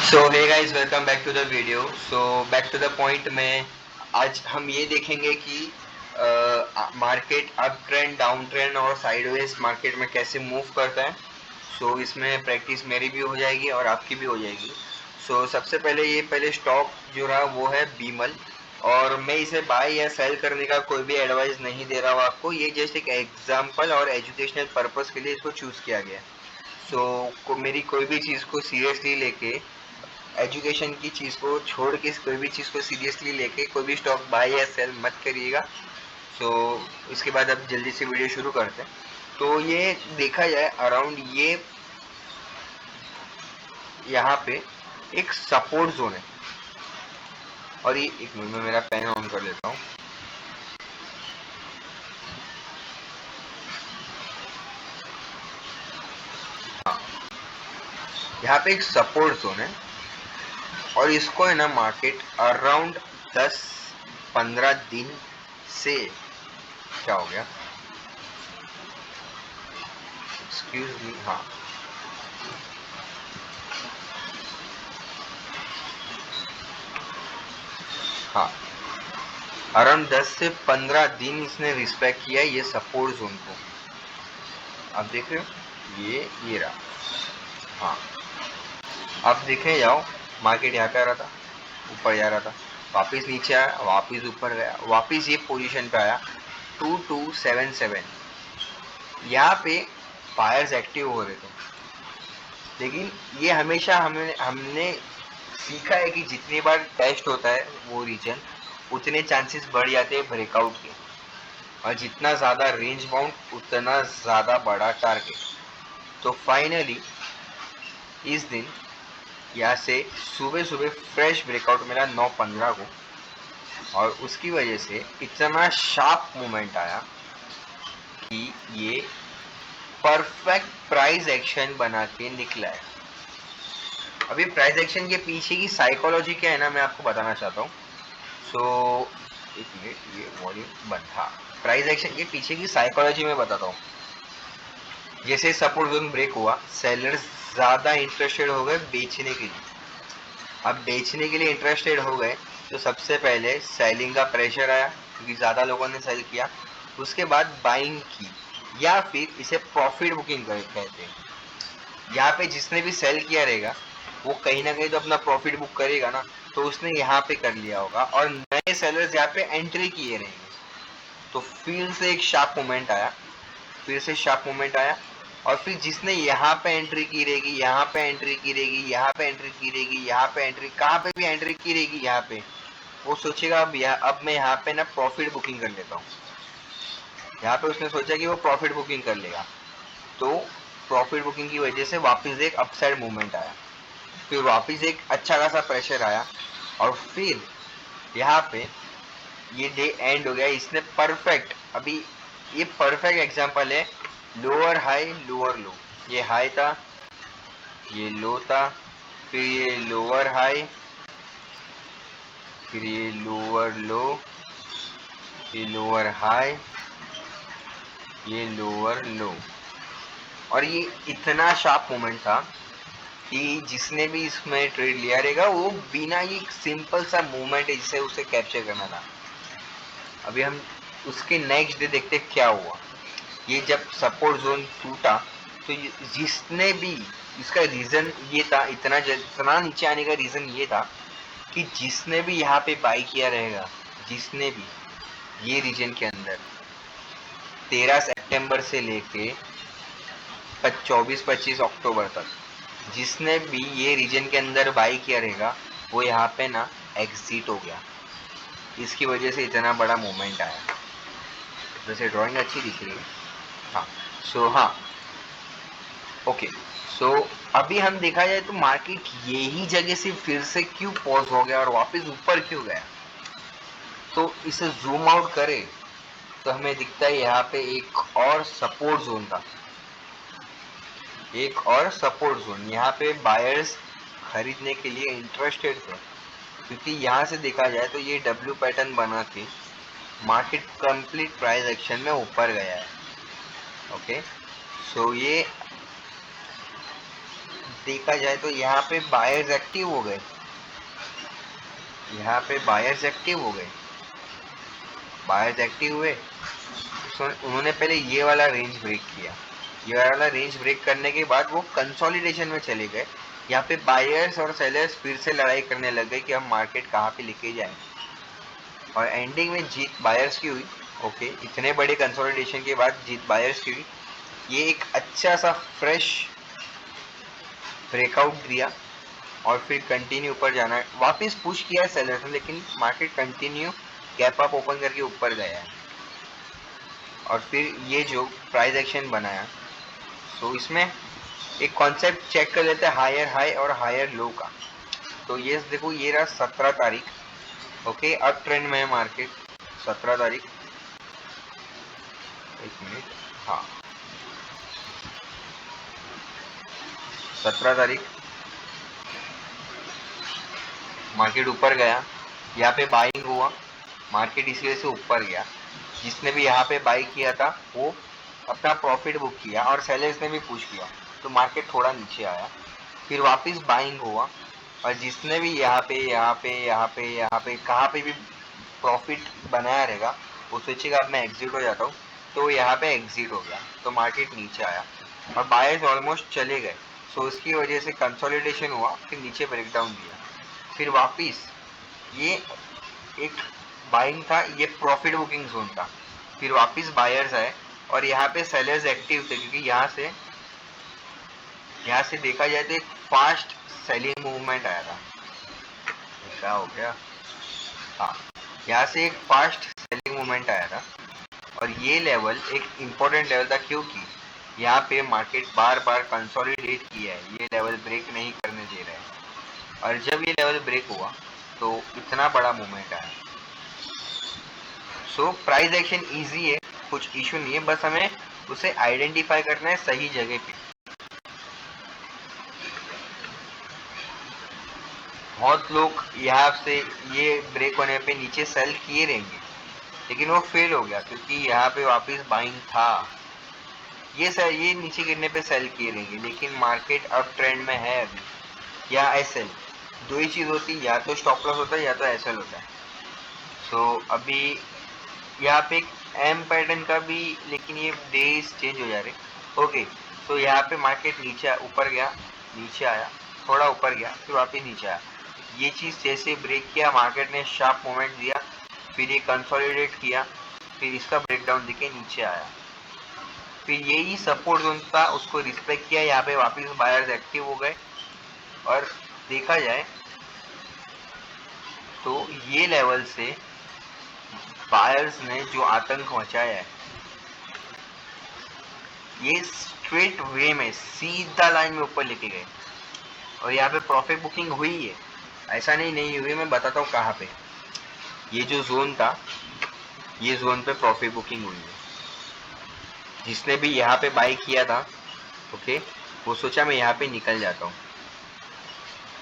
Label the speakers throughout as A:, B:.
A: So hey guys, welcome back to the video. So back to the point में आज हम ये देखेंगे कि market up trend, down trend और साइडवेज मार्केट में कैसे मूव करता है। सो इसमें प्रैक्टिस मेरी भी हो जाएगी और आपकी भी हो जाएगी। सो सबसे पहले स्टॉक जो रहा वो है बीमल, और मैं इसे बाय या सेल करने का कोई भी एडवाइस नहीं दे रहा हूँ आपको। ये जस्ट एक एग्जाम्पल और एजुकेशनल पर्पस के लिए इसको चूज किया गया। मेरी कोई भी चीज़ को सीरियसली लेके, एजुकेशन की चीज़ को छोड़ के कोई भी चीज़ को सीरियसली लेके कोई भी स्टॉक बाय या सेल मत करिएगा। इसके बाद अब जल्दी से वीडियो शुरू करते हैं। तो ये देखा जाए अराउंड ये यहाँ पे एक सपोर्ट जोन है, और ये एक मिनट में मेरा पेन ऑन कर लेता हूँ। हाँ, यहाँ पे एक सपोर्ट जोन है और इसको है ना मार्केट अराउंड 10-15 दिन से, क्या हो गया, एक्सक्यूज मी, हाँ, अराउंड 10 से 15 दिन इसने रिस्पेक्ट किया ये सपोर्ट जोन को। आप देख रहे हो, ये रहा। हाँ, आप देखे जाओ, मार्केट यहाँ पे आ रहा था, ऊपर जा रहा था, वापस नीचे आया, वापस ऊपर गया, वापस ये पोजीशन पे आया 2277। यहाँ पे बायर्स एक्टिव हो रहे थे, लेकिन ये हमेशा हमने सीखा है कि जितनी बार टेस्ट होता है वो रीजन, उतने चांसेस बढ़ जाते हैं ब्रेकआउट के, और जितना ज़्यादा रेंज बाउंड उतना ज़्यादा बड़ा टारगेट। तो फाइनली इस दिन यहाँ से सुबह सुबह फ्रेश ब्रेकआउट मिला 9:15 को, और उसकी वजह से इतना शार्प मूवमेंट आया कि ये परफेक्ट प्राइस एक्शन बना के निकला है। अभी प्राइस एक्शन के पीछे की साइकोलॉजी क्या है ना, मैं आपको बताना चाहता हूँ। एक मिनट, ये वॉल्यूम बंद था। प्राइस एक्शन के पीछे की साइकोलॉजी में बताता हूँ। जैसे सपोर्ट जोन ब्रेक हुआ, सेलर्स ज़्यादा इंटरेस्टेड हो गए बेचने के लिए। अब बेचने के लिए इंटरेस्टेड हो गए तो सबसे पहले सेलिंग का प्रेशर आया, क्योंकि ज़्यादा लोगों ने सेल किया। उसके बाद बाइंग की, या फिर इसे प्रॉफिट बुकिंग कहते हैं। यहाँ पे जिसने भी सेल किया रहेगा वो कहीं ना कहीं तो अपना प्रॉफिट बुक करेगा ना, तो उसने यहाँ पे कर लिया होगा, और नए सेलर्स यहाँ पे एंट्री किए रहेंगे। तो फिर से एक शार्प मूवमेंट आया, और फिर जिसने यहाँ पे एंट्री की रहेगी, यहाँ पे एंट्री की रहेगी, यहाँ पे एंट्री की रहेगी, यहाँ पे एंट्री, कहाँ पे भी एंट्री की रहेगी, यहाँ पे वो सोचेगा अब मैं यहाँ पे ना प्रॉफिट बुकिंग कर लेता हूँ। यहाँ पे उसने सोचा कि वो प्रॉफिट बुकिंग कर लेगा, तो प्रॉफिट बुकिंग की वजह से वापस एक अपसाइड मूवमेंट आया, फिर वापस एक अच्छा खासा प्रेशर आया, और फिर यहाँ पे ये डे एंड हो गया। इसने परफेक्ट, अभी ये परफेक्ट एग्जांपल है, लोअर हाई लोअर लो। ये हाई था, ये लो था, फिर ये लोअर हाई, फिर ये लोअर लो, ये लोअर हाई, ये लोअर लो, और ये इतना शार्प मोमेंट था कि जिसने भी इसमें ट्रेड लिया रहेगा वो बिना, ये सिंपल सा मूवमेंट है जिसे उसे कैप्चर करना था। अभी हम उसके नेक्स्ट डे देखते क्या हुआ। ये जब सपोर्ट जोन टूटा तो जिसने भी, इसका रीजन ये था, इतना नीचे आने का रीजन ये था कि जिसने भी यहाँ पे बाई किया रहेगा, जिसने भी ये रीजन के अंदर 13 सितंबर से लेके 24-25 अक्टूबर तक, जिसने भी ये रीजन के अंदर बाई किया रहेगा वो यहाँ पे ना एग्जिट हो गया। इसकी वजह से इतना बड़ा मूवमेंट आया। वैसे ड्राइंग अच्छी दिख रही है। हाँ, ओके। अभी हम देखा जाए तो मार्केट यही जगह से फिर से क्यों पॉज हो गया और वापस ऊपर क्यों गया, तो इसे जूम आउट करें तो हमें दिखता है यहाँ पे एक और सपोर्ट जोन था, यहाँ पे बायर्स खरीदने के लिए इंटरेस्टेड थे, क्योंकि यहाँ से देखा जाए तो ये डब्ल्यू पैटर्न बना के मार्केट कंप्लीट प्राइस एक्शन में ऊपर गया है। ओके, ये देखा जाए तो यहाँ पे बायर्स एक्टिव हो गए, यहाँ पे बायर्स एक्टिव हो गए, बायर्स एक्टिव हुए। तो उन्होंने पहले ये वाला रेंज ब्रेक किया, ये वाला रेंज ब्रेक करने के बाद वो कंसोलिडेशन में चले गए। यहाँ पे बायर्स और सेलर्स फिर से लड़ाई करने लग गए कि हम मार्केट कहाँ पे लेके जाएं, और एंडिंग में जीत बायर्स की हुई। ओके, इतने बड़े कंसोलिडेशन के बाद जीत बायर्स की हुई। ये एक अच्छा सा फ्रेश ब्रेकआउट दिया और फिर कंटिन्यू ऊपर जाना है, वापस पुश किया है सेलर्स ने, लेकिन market continue gap up open करके ऊपर गया है। और फिर ये जो प्राइस एक्शन बनाया, तो इसमें एक कॉन्सेप्ट चेक कर लेते हैं हायर हाई और हायर लो का। तो ये देखो, ये रहा 17 तारीख। ओके, अब ट्रेंड में है मार्केट 17 तारीख, एक मिनट, हाँ 17 तारीख मार्केट ऊपर गया, यहाँ पे बाइंग हुआ, मार्केट इसी वजह से ऊपर गया। जिसने भी यहाँ पे बाई किया था वो अपना प्रॉफिट बुक किया और सेलर्स ने भी पुश किया, तो मार्केट थोड़ा नीचे आया, फिर वापस बाइंग हुआ। और जिसने भी यहाँ पे यहाँ पे यहाँ पे यहाँ पे कहाँ पे भी प्रॉफिट बनाया रहेगा वो सोचेगा अब मैं एग्जिट हो जाता हूँ, तो यहाँ पे एग्जिट हो गया, तो मार्केट नीचे आया और बायर्स ऑलमोस्ट चले गए। सो उसकी वजह से कंसोलिडेशन हुआ, फिर नीचे ब्रेकडाउन दिया, फिर वापस ये एक बाइंग था, ये प्रॉफिट बुकिंग जोन था, फिर वापस बायर्स आए और यहाँ पे सेलर्स एक्टिव थे, क्योंकि यहाँ से देखा जाए तो एक फास्ट सेलिंग मूवमेंट आया था। क्या हो गया, हाँ, यहाँ से एक फास्ट सेलिंग मूवमेंट आया था और ये लेवल एक इम्पोर्टेंट लेवल था, क्योंकि यहाँ पे मार्केट बार बार कंसोलिडेट किया है, ये लेवल ब्रेक नहीं करने दे रहा है। और जब ये लेवल ब्रेक हुआ तो इतना बड़ा मूवमेंट आया। सो प्राइस एक्शन इजी है, कुछ इशू नहीं है, बस हमें उसे आइडेंटिफाई करना है सही जगह पे। बहुत लोग यहाँ से ये ब्रेक होने पे नीचे सेल किए रहेंगे, लेकिन वो फेल हो गया, क्योंकि यहाँ पे वापस बाइंग था, ये नीचे गिरने पे सेल किए रहेंगे, लेकिन मार्केट अब ट्रेंड में है अभी, या एसएल, दो ही चीज होती है, या तो स्टॉप लॉस होता है या तो एसएल होता है। सो अभी यहाँ पे एक एम पैटर्न का भी, लेकिन ये डेज चेंज हो जा रहे। ओके, तो यहाँ पे मार्केट नीचे ऊपर गया, नीचे आया, थोड़ा ऊपर गया, फिर वापस नीचे आया। ये चीज जैसे ब्रेक किया, मार्केट ने शार्प मूवमेंट दिया, फिर ये कंसोलिडेट किया, फिर इसका ब्रेकडाउन दिखे नीचे आया, फिर यही सपोर्ट जोन था, उसको रिस्पेक्ट किया, यहाँ पे वापस बायर्स एक्टिव हो गए। और देखा जाए तो ये लेवल से बायर्स ने जो आतंक मचाया है, ये स्ट्रेट वे में सीधा लाइन में ऊपर लेके गए, और यहाँ पे प्रॉफिट बुकिंग हुई है, ऐसा नहीं हुई, मैं बताता हूँ कहाँ पे। ये जो जोन था, ये जोन पे प्रॉफिट बुकिंग हुई है। जिसने भी यहाँ पे बाई किया था, ओके, वो सोचा मैं यहाँ पे निकल जाता हूँ,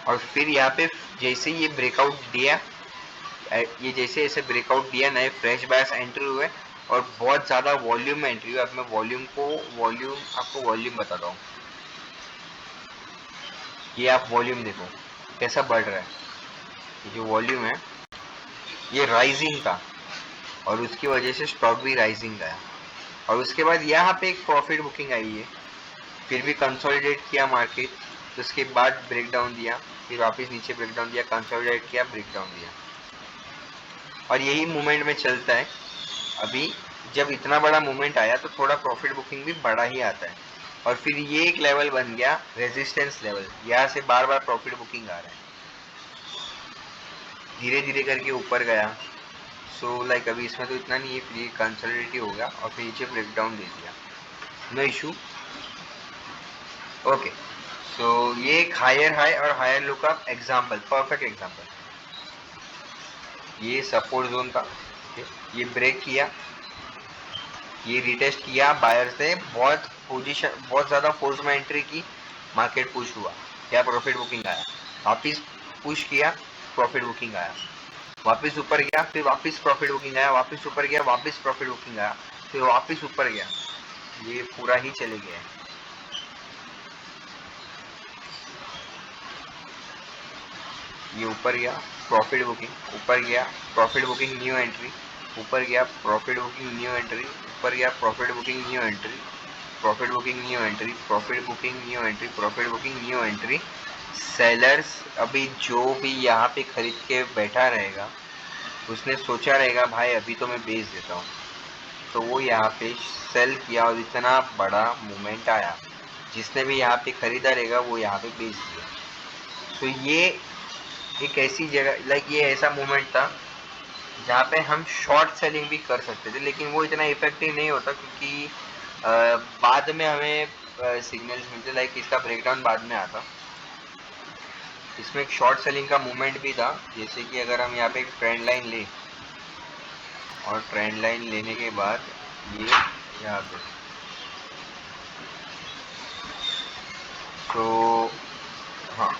A: और फिर यहाँ पे जैसे ये ब्रेकआउट दिया, ये जैसे ऐसे ब्रेकआउट दिया, नए फ्रेश बायर्स एंट्री हुए और बहुत ज़्यादा वॉल्यूम में एंट्री हुई। अब मैं आपको वॉल्यूम बताता हूँ। ये आप वॉल्यूम देखो कैसा बढ़ रहा है, ये जो वॉल्यूम है ये राइजिंग का, और उसकी वजह से स्टॉक भी राइजिंग का है। और उसके बाद यहाँ पे एक प्रॉफिट बुकिंग आई है, फिर भी कंसोलिडेट किया मार्केट, तो उसके बाद ब्रेकडाउन दिया, फिर वापस नीचे ब्रेकडाउन दिया, कंसोलिडेट किया, ब्रेकडाउन दिया, और यही मूवमेंट में चलता है। अभी जब इतना बड़ा मूवमेंट आया तो थोड़ा प्रॉफिट बुकिंग भी बड़ा ही आता है, और फिर ये एक लेवल बन गया रेजिस्टेंस लेवल, यहाँ से बार बार प्रॉफिट बुकिंग आ रहा है, धीरे धीरे करके ऊपर गया। सो लाइक अभी इसमें तो इतना नहीं है, फिर ये कंसोलिडेट हो गया और फिर नीचे ब्रेकडाउन दे दिया, नो इशू। ओके, सो ये एक हायर हाई और हायर लो का एग्जाम्पल, परफेक्ट एग्जाम्पल। ये सपोर्ट जोन था, ये ब्रेक किया, ये रिटेस्ट किया, बायर्स ने बहुत ज़्यादा फोर्स में एंट्री की, मार्केट पुश हुआ, क्या प्रॉफिट बुकिंग आया, वापिस पुश किया, प्रॉफिट बुकिंग आया, वापस ऊपर गया, फिर वापस प्रॉफिट बुकिंग आया, वापस ऊपर गया, वापस प्रॉफिट बुकिंग आया, फिर वापस ऊपर गया, ये पूरा ही चले गया। ये ऊपर गया प्रॉफिट बुकिंग, ऊपर गया प्रॉफिट बुकिंग न्यू एंट्री, ऊपर गया प्रॉफिट बुकिंग न्यू एंट्री, ऊपर गया profit booking new entry, profit booking new entry, profit booking new entry, profit booking new entry. Sellers अभी जो भी यहाँ पे खरीद के बैठा रहेगा उसने सोचा रहेगा भाई अभी तो मैं बेच देता हूँ, तो वो यहाँ पे सेल किया और इतना बड़ा मूवमेंट आया, जिसने भी यहाँ पे खरीदा रहेगा वो यहाँ पे बेच दिया। तो ये एक ऐसी जगह लाइक ये ऐसा मूवमेंट था जहाँ पे हम शॉर्ट सेलिंग भी कर सकते थे, लेकिन वो इतना इफेक्टिव नहीं होता क्योंकि बाद में हमें सिग्नल्स मिलते, लाइक इसका ब्रेकडाउन बाद में आता। इसमें एक शॉर्ट सेलिंग का मूवमेंट भी था, जैसे कि अगर हम यहाँ पे एक ट्रेंड लाइन ले और ट्रेंड लाइन लेने के बाद ये यहाँ पे, तो हाँ